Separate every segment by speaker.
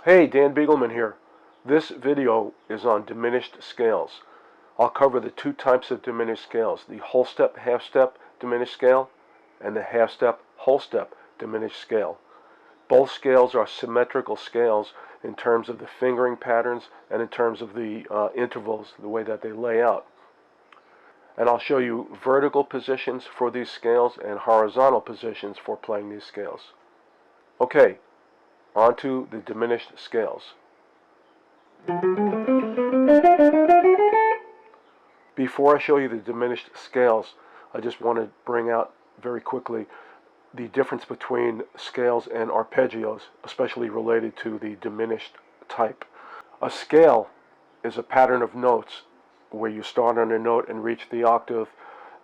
Speaker 1: Hey, Dan Beagleman here. This video is on diminished scales. I'll cover the two types of diminished scales, the whole step, half step diminished scale and the half step, whole step diminished scale. Both scales are symmetrical scales in terms of the fingering patterns and in terms of the intervals, the way that they lay out. And I'll show you vertical positions for these scales and horizontal positions for playing these scales. Okay, on to the diminished scales. Before I show you the diminished scales, I just want to bring out very quickly the difference between scales and arpeggios, especially related to the diminished type. A scale is a pattern of notes where you start on a note and reach the octave,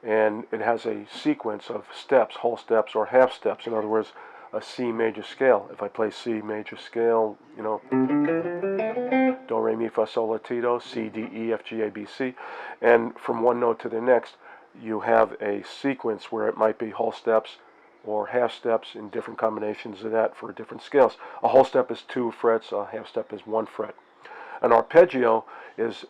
Speaker 1: and it has a sequence of steps, whole steps or half steps. In other words, a C major scale. If I play C major scale, do, re, mi, fa, sol, la, ti, do, C, D, E, F, G, A, B, C, and from one note to the next, you have a sequence where it might be whole steps or half steps in different combinations of that for different scales. A whole step is 2 frets, a half step is 1 fret. An arpeggio is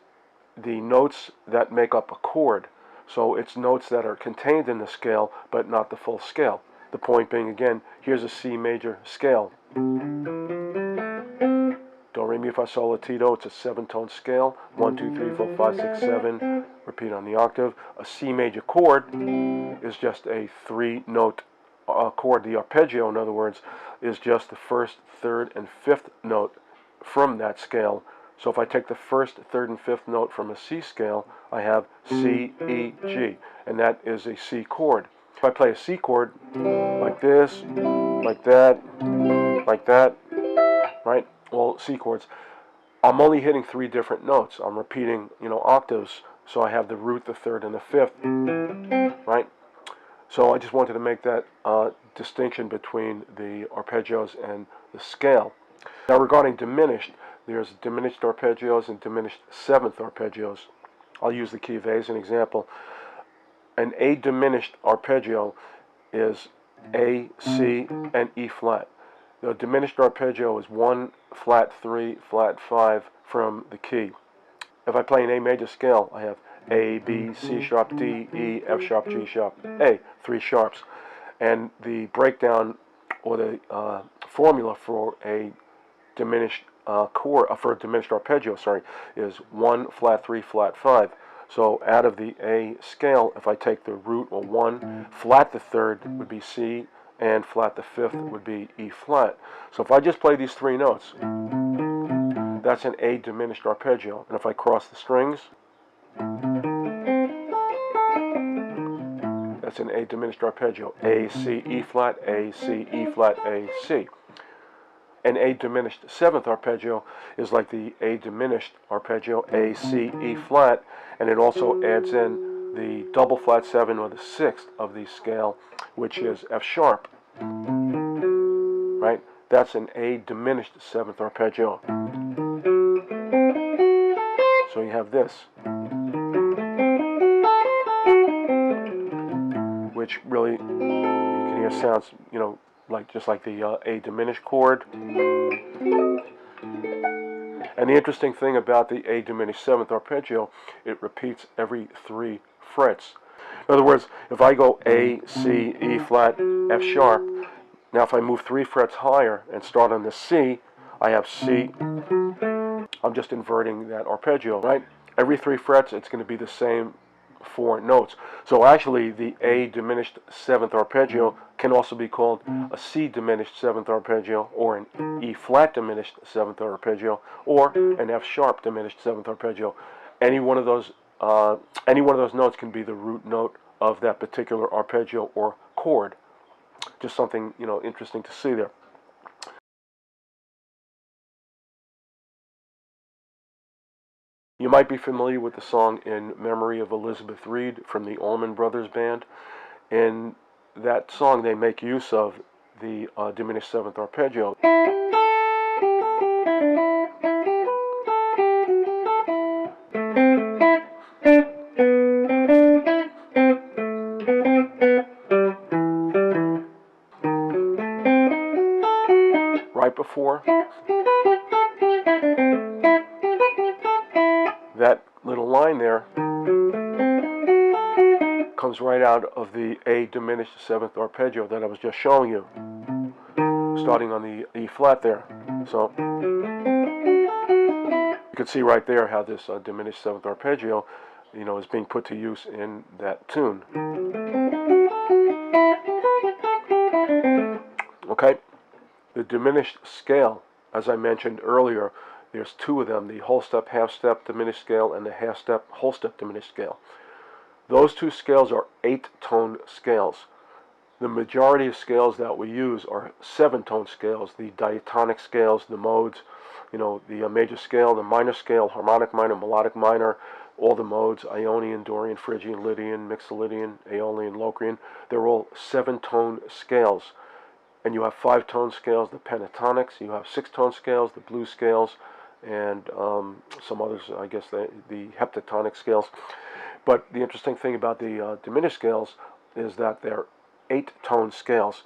Speaker 1: the notes that make up a chord. So it's notes that are contained in the scale, but not the full scale. The point being, again, here's a C major scale. Do, re, mi, fa, sol, la, ti, do. It's a 7-tone scale. 1, 2, 3, 4, 5, 6, 7. Repeat on the octave. A C major chord is just a 3-note chord. The arpeggio, in other words, is just the first, third, and fifth note from that scale. So if I take the first, third, and fifth note from a C scale, I have C, E, G, and that is a C chord. If I play a C chord like this, like that, right, all C chords, I'm only hitting 3 different notes. I'm repeating, octaves, so I have the root, the third, and the fifth, right? So I just wanted to make that distinction between the arpeggios and the scale. Now regarding diminished, there's diminished arpeggios and diminished seventh arpeggios. I'll use the key of A as an example. An A diminished arpeggio is A, C, and E flat. The diminished arpeggio is 1, flat 3, flat 5 from the key. If I play an A major scale, I have A, B, C sharp, D, E, F sharp, G sharp, A, 3 sharps. And the breakdown or the formula for a diminished chord, for a diminished arpeggio, is 1, flat 3, flat 5. So out of the A scale, if I take the root, or 1, flat the third would be C, and flat the fifth would be E flat. So if I just play these 3 notes, that's an A diminished arpeggio. And if I cross the strings, that's an A diminished arpeggio. A, C, E flat, A, C, E flat, A, C. An A diminished seventh arpeggio is like the A diminished arpeggio, A, C, E flat, and it also adds in the double flat 7 or the 6th of the scale, which is F sharp. Right? That's an A diminished seventh arpeggio. So you have this, which really, you can hear sounds, just like the A diminished chord. And the interesting thing about the A diminished seventh arpeggio, it repeats every 3 frets. In other words, if I go A, C, E flat, F sharp, now if I move 3 frets higher and start on the C, I have C. I'm just inverting that arpeggio, right? Every 3 frets, it's going to be the same 4 notes. So actually, the A diminished seventh arpeggio can also be called a C diminished seventh arpeggio, or an E flat diminished seventh arpeggio, or an F sharp diminished seventh arpeggio. Any one of those notes can be the root note of that particular arpeggio or chord. Just something interesting to see there. You might be familiar with the song In Memory of Elizabeth Reed from the Allman Brothers Band. In that song, they make use of the diminished seventh arpeggio. Right before line there comes right out of the A diminished 7th arpeggio that I was just showing you, starting on the E flat there. So you can see right there how this diminished 7th arpeggio, is being put to use in that tune. Okay, the diminished scale, as I mentioned earlier, there's two of them, the whole step, half step diminished scale and the half step, whole step diminished scale. Those two scales are 8-tone scales. The majority of scales that we use are 7-tone scales, the diatonic scales, the modes, the major scale, the minor scale, harmonic minor, melodic minor, all the modes, Ionian, Dorian, Phrygian, Lydian, Mixolydian, Aeolian, Locrian, they're all 7-tone scales. And you have 5-tone scales, the pentatonics, you have 6-tone scales, the blues scales, and some others, I guess, the heptatonic scales. But the interesting thing about the diminished scales is that they're 8-tone scales.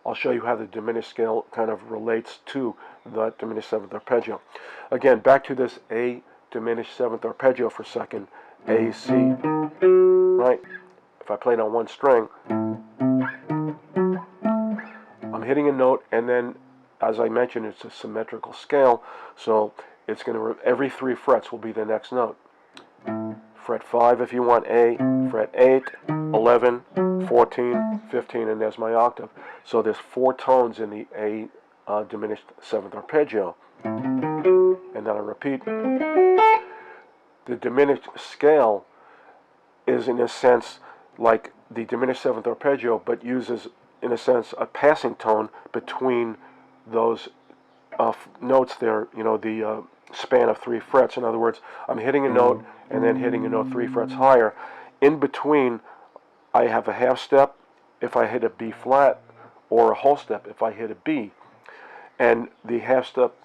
Speaker 1: I'll show you how the diminished scale kind of relates to the diminished 7th arpeggio. Again, back to this A diminished 7th arpeggio for a second. A, C, right? If I play it on one string, I'm hitting a note, and then, as I mentioned, it's a symmetrical scale, so it's going to, every 3 frets will be the next note. Fret 5 if you want A, fret 8, 11, 14, 15, and there's my octave. So there's 4 tones in the A diminished 7th arpeggio. And then I repeat. The diminished scale is, in a sense, like the diminished 7th arpeggio, but uses, in a sense, a passing tone between those notes there, the span of 3 frets. In other words, I'm hitting a note and then hitting a note 3 frets higher. In between, I have a half step if I hit a B flat, or a whole step if I hit a B. And the half step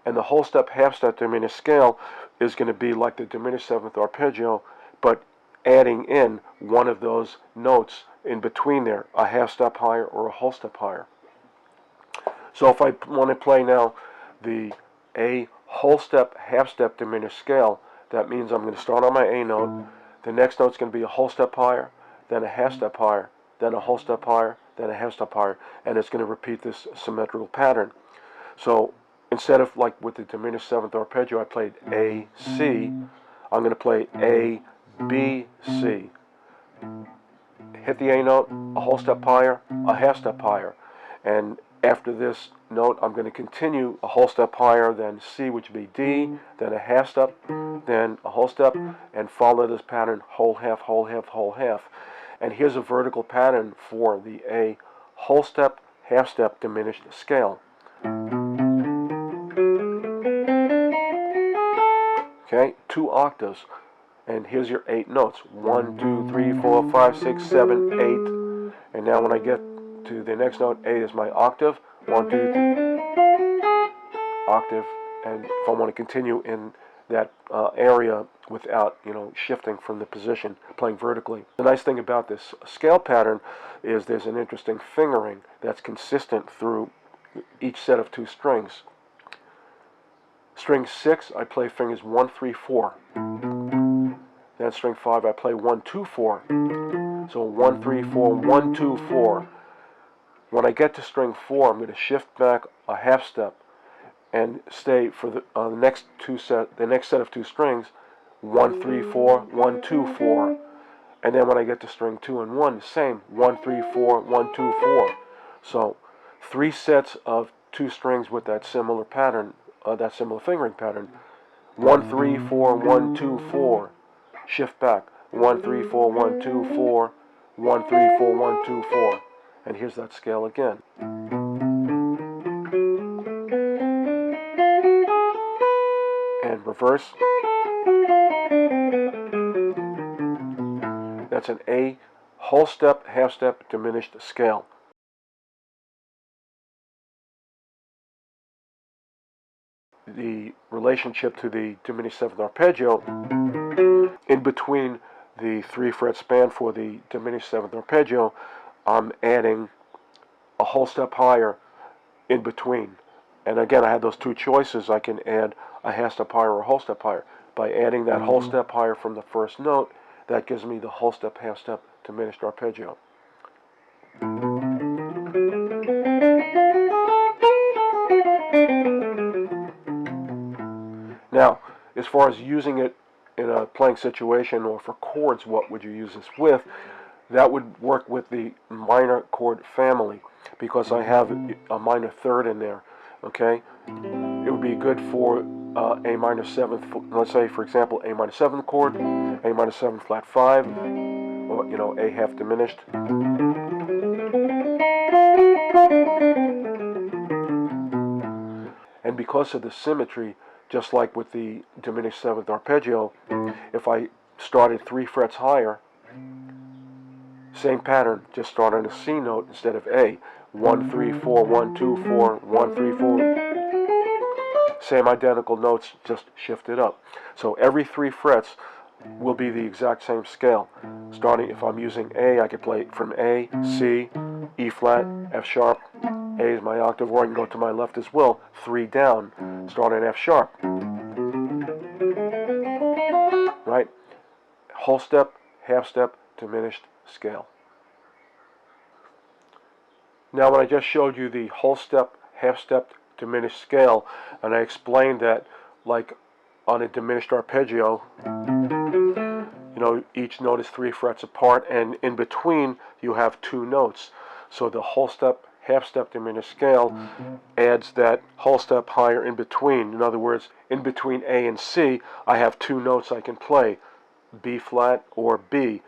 Speaker 1: and the whole step, half step diminished scale is going to be like the diminished 7th arpeggio, but adding in one of those notes in between there, a half step higher or a whole step higher. So if I want to play now the A whole step, half step diminished scale, that means I'm going to start on my A note, the next note's going to be a whole step higher, then a half step higher, then a whole step higher, then a half step higher, and it's going to repeat this symmetrical pattern. So instead of, like with the diminished 7th arpeggio, I played A, C, I'm going to play A, B, C. Hit the A note, a whole step higher, a half step higher. And after this note, I'm going to continue a whole step higher, then C, which would be D, then a half step, then a whole step, and follow this pattern, whole half, whole half, whole half. And here's a vertical pattern for the A whole step, half step diminished scale. Okay, 2 octaves. And here's your 8 notes. 1, 2, 3, 4, 5, 6, 7, 8. And now when I get to the next note, 8 is my octave. 1, 2, 3, octave. And if I want to continue in that area without, shifting from the position, playing vertically. The nice thing about this scale pattern is there's an interesting fingering that's consistent through each set of 2 strings. String 6, I play fingers 1, 3, 4. Then string 5, I play 1, 2, 4. So 1, 3, 4, 1, 2, 4. When I get to string 4, I'm going to shift back a half step and stay for the next set of 2 strings, 1, 3, 4, 1, 2, 4. And then when I get to string 2 and 1, the same, 1, 3, 4, 1, 2, 4. So 3 sets of 2 strings with that similar pattern, that similar fingering pattern. 1, 3, 4, 1, 2, 4. Shift back. 1, 3, 4, 1, 2, 4. 1, 3, 4, 1, 2, 4. And here's that scale again. And reverse. That's an A whole step, half step diminished scale. The relationship to the diminished 7th arpeggio, in between the 3 fret span for the diminished 7th arpeggio, I'm adding a whole step higher in between. And again, I have those 2 choices. I can add a half step higher or a whole step higher. by adding that whole step higher from the first note, that gives me the whole step, half step, diminished arpeggio. Now, as far as using it in a playing situation or for chords, what would you use this with? That would work with the minor chord family, because I have a minor third in there, okay? It would be good for A minor 7th, let's say, for example, A minor 7th chord, A minor 7 flat 5, or, you know, A half diminished. And because of the symmetry, just like with the diminished 7th arpeggio, if I started 3 frets higher, same pattern, just start on a C note instead of A. 1, 3, 4, 1, 2, 4, 1, 3, 4. Same identical notes, just shifted up. So every 3 frets will be the exact same scale. Starting, if I'm using A, I can play from A, C, E flat, F sharp. A is my octave, or I can go to my left as well, 3 down, start on F sharp. Right? Whole step, half step, diminished scale. Now, when I just showed you the whole step, half step, diminished scale, and I explained that, like on a diminished arpeggio, you know, each note is 3 frets apart, and in between you have 2 notes. So the whole step, half step, diminished scale adds that whole step higher in between. In other words, in between A and C, I have 2 notes I can play, B flat or B.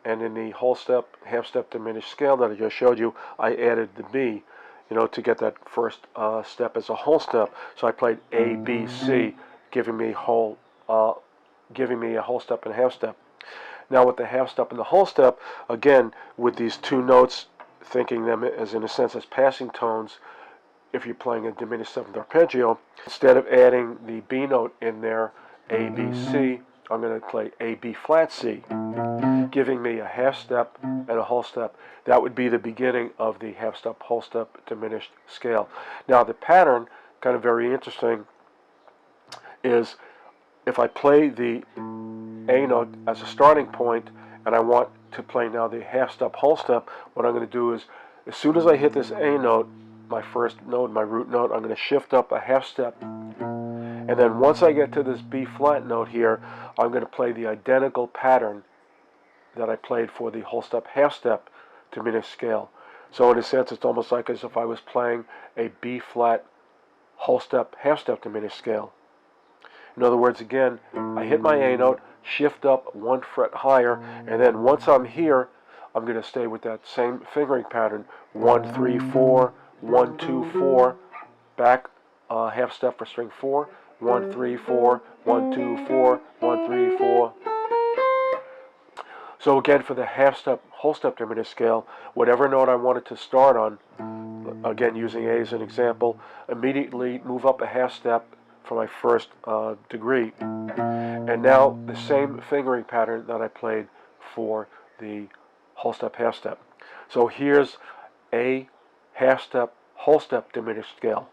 Speaker 1: And in the whole step, half step, diminished scale that I just showed you, I added the B, you know, to get that first step as a whole step. So I played A, B, C, giving me a whole step and a half step. Now with the half step and the whole step, again, with these 2 notes, thinking them as, in a sense, as passing tones, if you're playing a diminished 7th arpeggio, instead of adding the B note in there, A, B, C, I'm going to play A, B flat, C, giving me a half step and a whole step. That would be the beginning of the half step, whole step, diminished scale. Now the pattern, kind of very interesting, is if I play the A note as a starting point and I want to play now the half step, whole step, what I'm going to do is, as soon as I hit this A note, my first note, my root note, I'm going to shift up a half step. And then once I get to this B flat note here, I'm going to play the identical pattern that I played for the whole step, half step, diminished scale. So in a sense, it's almost like as if I was playing a B flat, whole step, half step, diminished scale. In other words, again, I hit my A note, shift up 1 fret higher, and then once I'm here, I'm going to stay with that same fingering pattern. 1, 3, 4, 1, 2, 4, back half step for string 4, 1, 3, 4, 1, 2, 4, 1, 3, 4. So again, for the half step, whole step diminished scale, whatever note I wanted to start on, again using A as an example, immediately move up a half step for my first degree, and now the same fingering pattern that I played for the whole step, half step. So here's A, half step, whole step, diminished scale.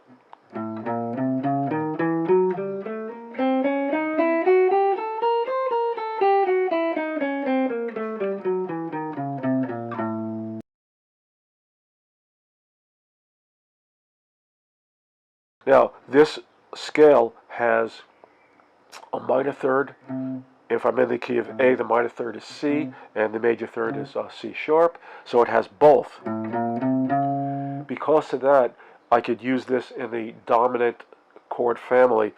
Speaker 1: Now, this scale has a minor third. If I'm in the key of A, the minor third is C, and the major third is C sharp, so it has both. Because of that, I could use this in the dominant chord family,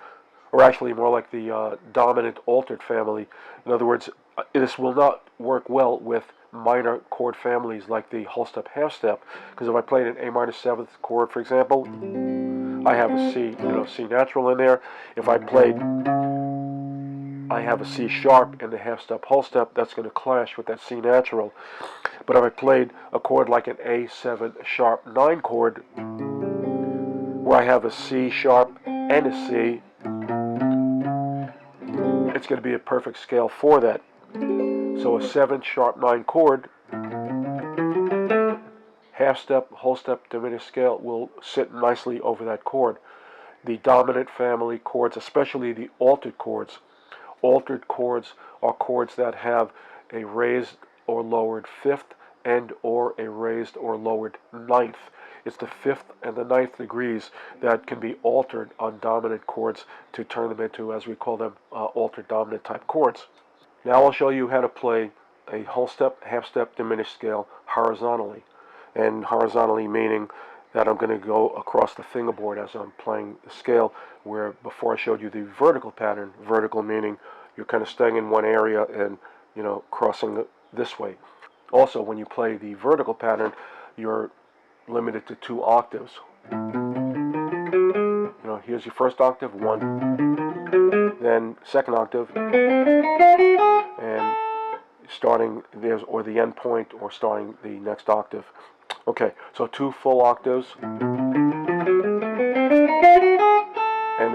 Speaker 1: or actually more like the dominant altered family. In other words, this will not work well with minor chord families like the whole step, half step, because if I played an A minor 7th chord, for example, I have a C, C natural in there. If I played, I have a C sharp in the half step, whole step, that's going to clash with that C natural. But if I played a chord like an A7 sharp 9 chord, where I have a C sharp and a C, it's going to be a perfect scale for that. So a 7 sharp 9 chord, half step, whole step, diminished scale will sit nicely over that chord. The dominant family chords, especially the altered chords, altered chords are chords that have a raised or lowered fifth and or a raised or lowered ninth. It's the fifth and the ninth degrees that can be altered on dominant chords to turn them into, as we call them, altered dominant type chords. Now I'll show you how to play a whole step, half step, diminished scale horizontally. And horizontally meaning that I'm going to go across the fingerboard as I'm playing the scale, where before I showed you the vertical pattern, vertical meaning you're kind of staying in one area and, you know, crossing this way. Also, when you play the vertical pattern, you're limited to 2 octaves. You know, here's your first octave, 1, then second octave, and starting there's or the end point or starting the next octave. Okay, so 2 full octaves, and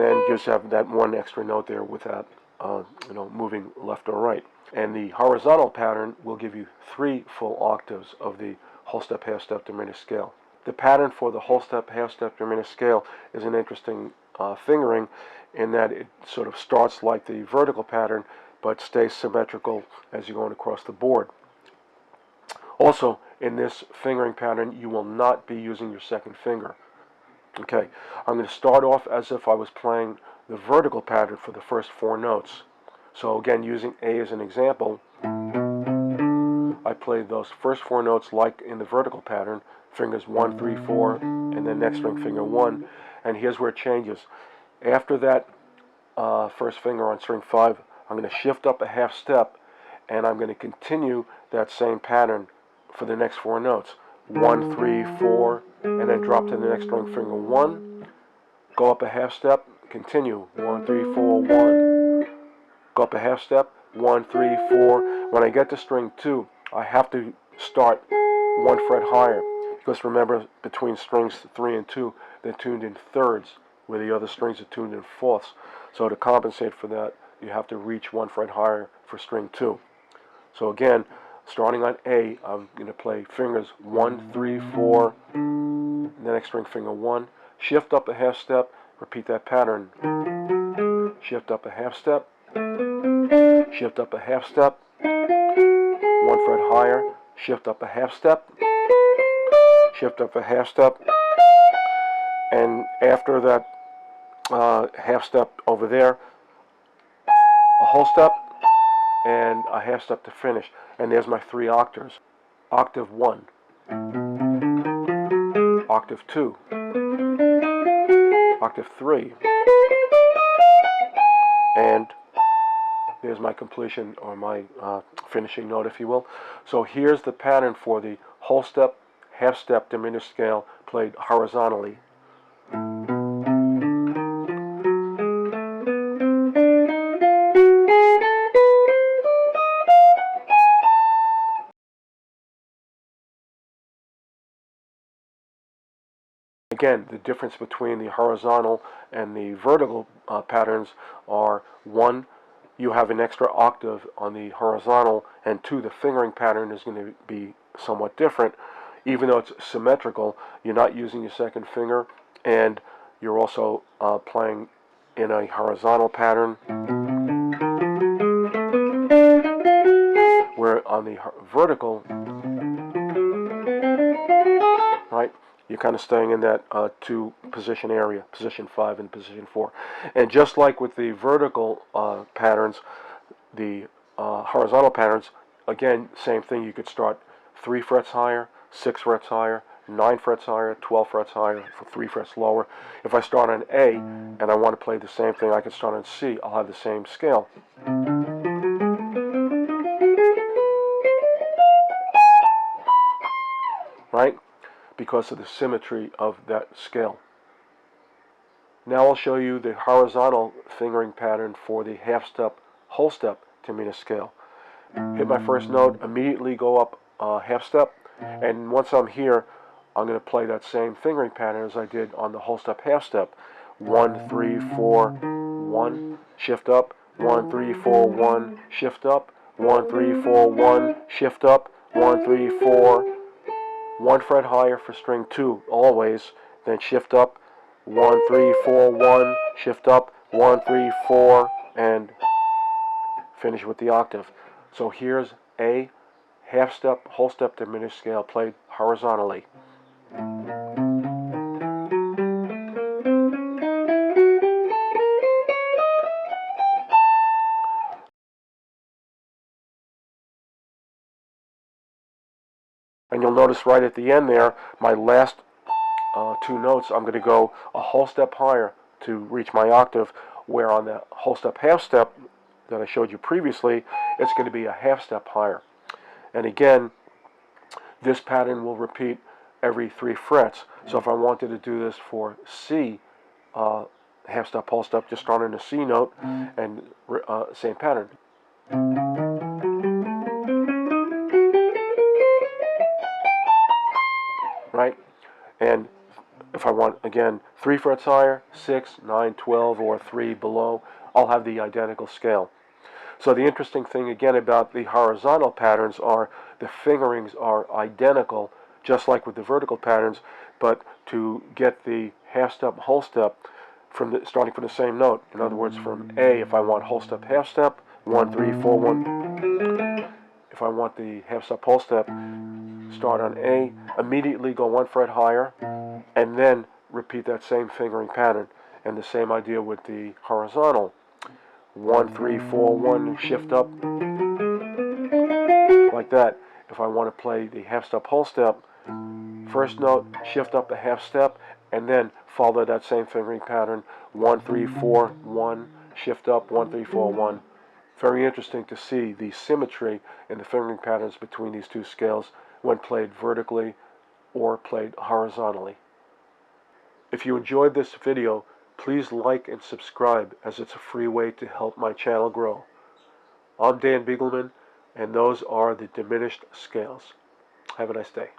Speaker 1: then just have that one extra note there without you know, moving left or right. And the horizontal pattern will give you 3 full octaves of the whole step, half step, diminished scale. The pattern for the whole step, half step, diminished scale is an interesting fingering in that it sort of starts like the vertical pattern but stays symmetrical as you're going across the board. Also, in this fingering pattern, you will not be using your second finger. Okay, I'm going to start off as if I was playing the vertical pattern for the first 4 notes. So again, using A as an example, I played those first 4 notes like in the vertical pattern, fingers 1, 3, 4, and then next string finger 1, and here's where it changes. After that first finger on string 5, I'm going to shift up a half step, and I'm going to continue that same pattern for the next 4 notes. 1, 3, 4, and then drop to the next string finger 1, go up a half step, continue, 1, 3, 4, 1, go up a half step, 1, 3, 4. When I get to string 2, I have to start 1 fret higher, because remember, between strings 3 and 2, they're tuned in thirds, where the other strings are tuned in fourths. So to compensate for that, you have to reach 1 fret higher for string 2. So again, starting on A, I'm going to play fingers 1, 3, 4, the next string finger 1, shift up a half step, repeat that pattern, shift up a half step, shift up a half step, 1 fret higher, shift up a half step, shift up a half step, and after that half step over there, a whole step, and a half step to finish. And there's my 3 octaves. Octave 1, octave 2, octave 3, and there's my completion, or my finishing note, if you will. So here's the pattern for the whole step, half step, diminished scale played horizontally. Again, the difference between the horizontal and the vertical patterns are, 1, you have an extra octave on the horizontal, and 2, the fingering pattern is going to be somewhat different. Even though it's symmetrical, you're not using your second finger, and you're also playing in a horizontal pattern, where on the vertical, right, you're kind of staying in that 2 position area, position 5 and position 4. And just like with the vertical patterns, the horizontal patterns, again, same thing. You could start 3 frets higher, 6 frets higher, 9 frets higher, 12 frets higher, 3 frets lower. If I start on A and I want to play the same thing, I can start on C. I'll have the same scale. Right? Because of the symmetry of that scale. Now I'll show you the horizontal fingering pattern for the half step, whole step diminished scale. Hit my first note, immediately go up half step, and once I'm here, I'm going to play that same fingering pattern as I did on the whole step, half step. 1, 3, 4, 1, shift up, 1, 3, 4, 1, shift up, 1, 3, 4, 1, shift up, 1, 3, 4, 1 fret higher for string 2 always, then shift up, 1, 3, 4, 1, shift up, 1, 3, 4, and finish with the octave. So here's A, half step, whole step diminished scale played horizontally. And you'll notice right at the end there, my last two notes, I'm going to go a whole step higher to reach my octave, where on the whole step, half step that I showed you previously, it's going to be a half step higher. And again, this pattern will repeat every 3 frets. So if I wanted to do this for C, half step, whole step, just start on a C note and same pattern. Right? And if I want, again, 3 frets higher, 6, 9, 12, or 3 below, I'll have the identical scale. So the interesting thing, again, about the horizontal patterns are the fingerings are identical, just like with the vertical patterns, but to get the half step, whole step, starting from the same note. In other words, from A, if I want whole step, half step, 1, 3, 4, 1. If I want the half step, whole step, start on A, immediately go 1 fret higher, and then repeat that same fingering pattern. And the same idea with the horizontal. 1, 3, 4, 1, shift up, like that. If I want to play the half step, whole step, first note, shift up a half step, and then follow that same fingering pattern. 1, 3, 4, 1, shift up, 1, 3, 4, 1. Very interesting to see the symmetry in the fingering patterns between these two scales when played vertically or played horizontally. If you enjoyed this video, please like and subscribe, as it's a free way to help my channel grow. I'm Dan Beagleman, and those are the diminished scales. Have a nice day.